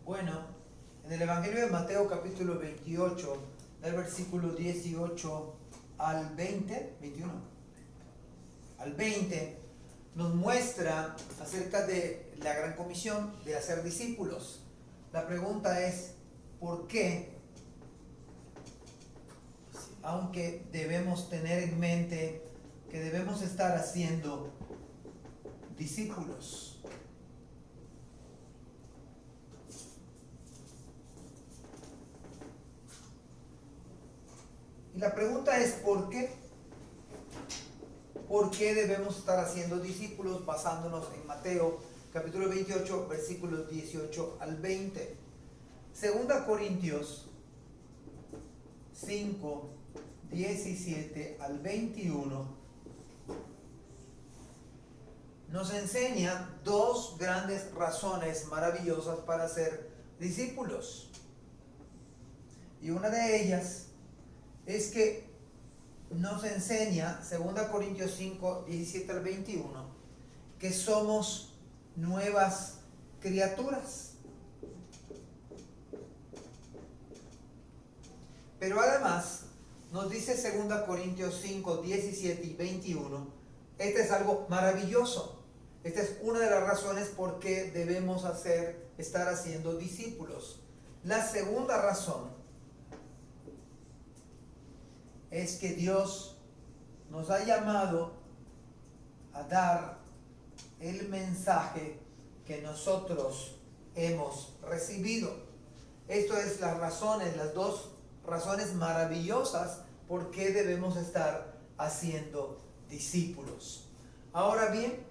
Bueno, en el Evangelio de Mateo capítulo 28, del versículo 18 al 20, 21, al 20, nos muestra acerca de la gran comisión de hacer discípulos. La pregunta es, ¿por qué? Aunque debemos tener en mente que debemos estar haciendo discípulos. Y la pregunta es, ¿por qué? ¿Por qué debemos estar haciendo discípulos basándonos en Mateo capítulo 28, versículos 18 al 20? Segunda Corintios 5, 17 al 21 nos enseña dos grandes razones maravillosas para ser discípulos. Y una de ellas es que nos enseña, 2 Corintios 5, 17 al 21, que somos nuevas criaturas. Pero además, nos dice 2 Corintios 5, 17 y 21, este es algo maravilloso. Esta es una de las razones por qué debemos estar haciendo discípulos. La segunda razón es que Dios nos ha llamado a dar el mensaje que nosotros hemos recibido. Esto es las dos razones maravillosas por qué debemos estar haciendo discípulos. Ahora bien,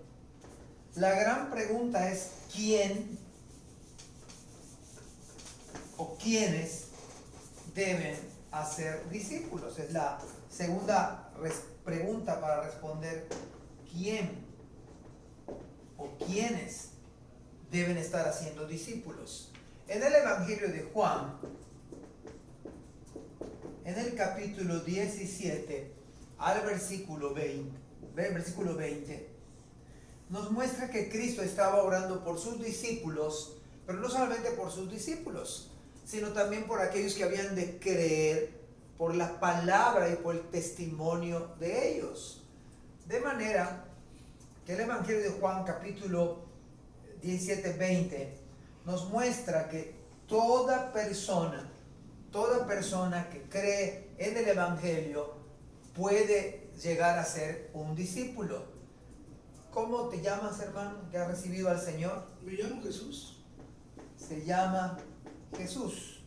la gran pregunta es ¿quién o quiénes deben hacer discípulos? Es la segunda pregunta para responder ¿quién o quiénes deben estar haciendo discípulos? En el Evangelio de Juan, en el capítulo 17 al versículo 20, nos muestra que Cristo estaba orando por sus discípulos, pero no solamente por sus discípulos, sino también por aquellos que habían de creer por la palabra y por el testimonio de ellos. De manera que el Evangelio de Juan capítulo 17, 20 nos muestra que toda persona que cree en el Evangelio puede llegar a ser un discípulo. ¿Cómo te llamas, hermano, que has recibido al Señor? Me llamo Jesús. Se llama Jesús.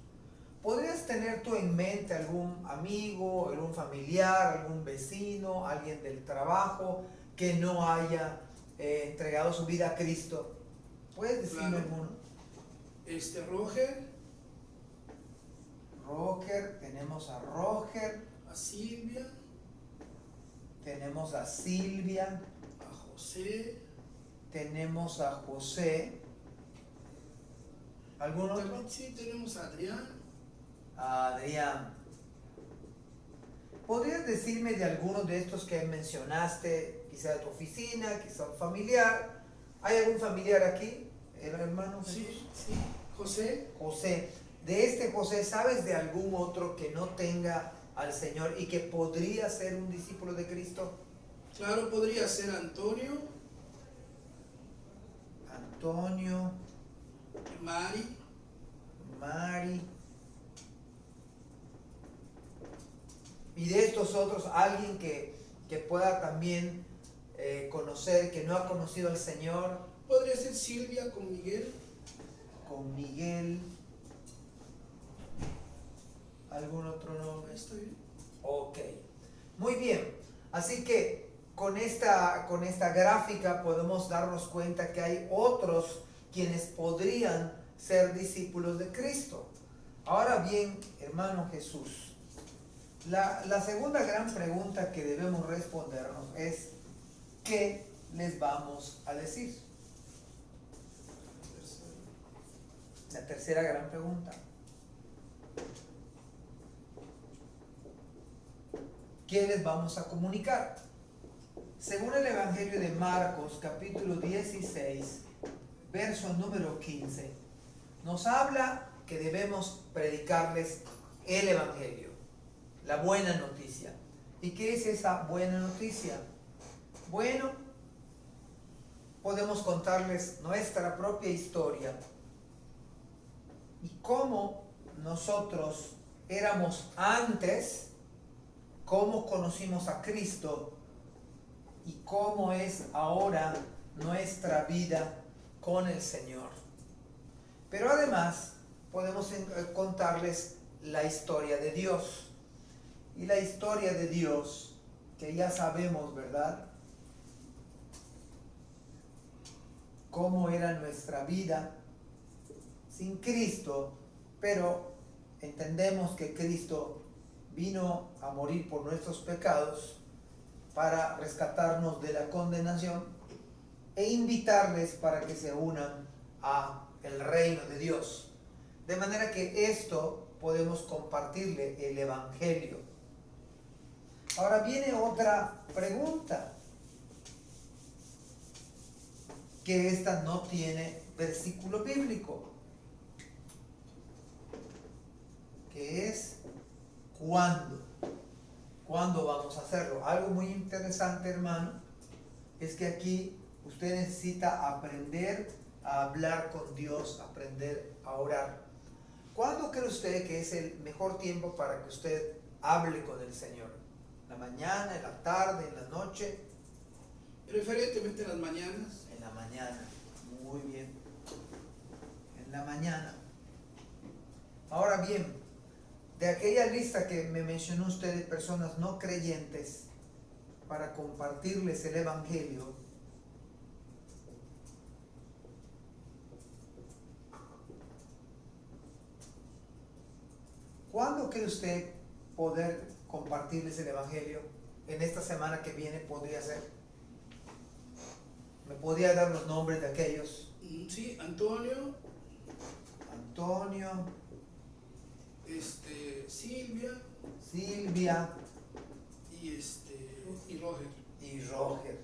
¿Podrías tener tú en mente algún amigo, algún familiar, algún vecino, alguien del trabajo que no haya entregado su vida a Cristo? ¿Puedes decirme alguno? Roger, tenemos a Roger, a Silvia, tenemos a Silvia, a José, tenemos a José. ¿Algún otro? también sí tenemos a Adrián. A Adrián. ¿Podrías decirme de alguno de estos que mencionaste, quizá de tu oficina, quizá un familiar? ¿Hay algún familiar aquí, hermano Jesús? Sí, José. José. De este José, ¿sabes de algún otro que no tenga al Señor y que podría ser un discípulo de Cristo? Claro, podría ser Antonio, Mari, y de estos otros, alguien que pueda también conocer, que no ha conocido al Señor. podría ser Silvia con Miguel. ¿Algún otro nombre? Está bien. Ok, muy bien. Así que con esta gráfica podemos darnos cuenta que hay otros quienes podrían ser discípulos de Cristo. Ahora bien, hermano Jesús, la segunda gran pregunta que debemos respondernos es ¿qué les vamos a decir? La tercera gran pregunta. ¿Qué les vamos a comunicar? Según el Evangelio de Marcos, capítulo 16, verso número 15, nos habla que debemos predicarles el Evangelio, la buena noticia. ¿Y qué es esa buena noticia? Bueno, podemos contarles nuestra propia historia y cómo nosotros éramos antes, cómo conocimos a Cristo y cómo es ahora nuestra vida con el Señor. Pero además podemos contarles la historia de Dios. Y la historia de Dios, que ya sabemos, ¿verdad? Cómo era nuestra vida sin Cristo, pero entendemos que Cristo vino a morir por nuestros pecados para rescatarnos de la condenación e invitarles para que se unan a el reino de Dios. De manera que esto podemos compartirle el Evangelio. Ahora viene otra pregunta, que esta no tiene versículo bíblico, que es ¿cuándo? ¿Cuándo vamos a hacerlo? Algo muy interesante, hermano, es que aquí usted necesita aprender a hablar con Dios, aprender a orar. ¿Cuándo cree usted que es el mejor tiempo para que usted hable con el Señor? ¿En la mañana, en la tarde, en la noche? Preferentemente en las mañanas. En la mañana, muy bien. En la mañana. Ahora bien, de aquella lista que me mencionó usted de personas no creyentes para compartirles el Evangelio, ¿cuándo cree usted poder compartirles el Evangelio? En esta semana que viene podría ser. ¿Me podría dar los nombres de aquellos? Sí, Antonio, Silvia y Roger. Y Roger.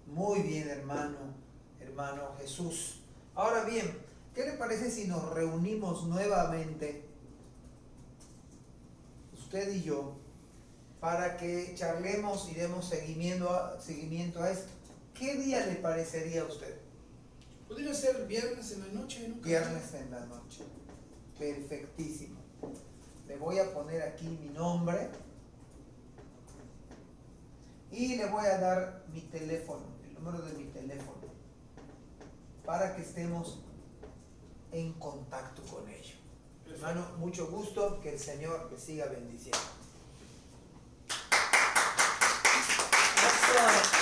Muy bien, hermano Jesús. Ahora bien, ¿qué le parece si nos reunimos nuevamente, usted y yo, para que charlemos y demos seguimiento a esto? ¿Qué día le parecería a usted? Podría ser viernes en la noche, ¿no? Viernes en la noche. Perfectísimo. Le voy a poner aquí mi nombre y le voy a dar mi teléfono, el número de mi teléfono, para que estemos en contacto con ello. Hermano, mucho gusto, que el Señor le siga bendiciendo. Excellent.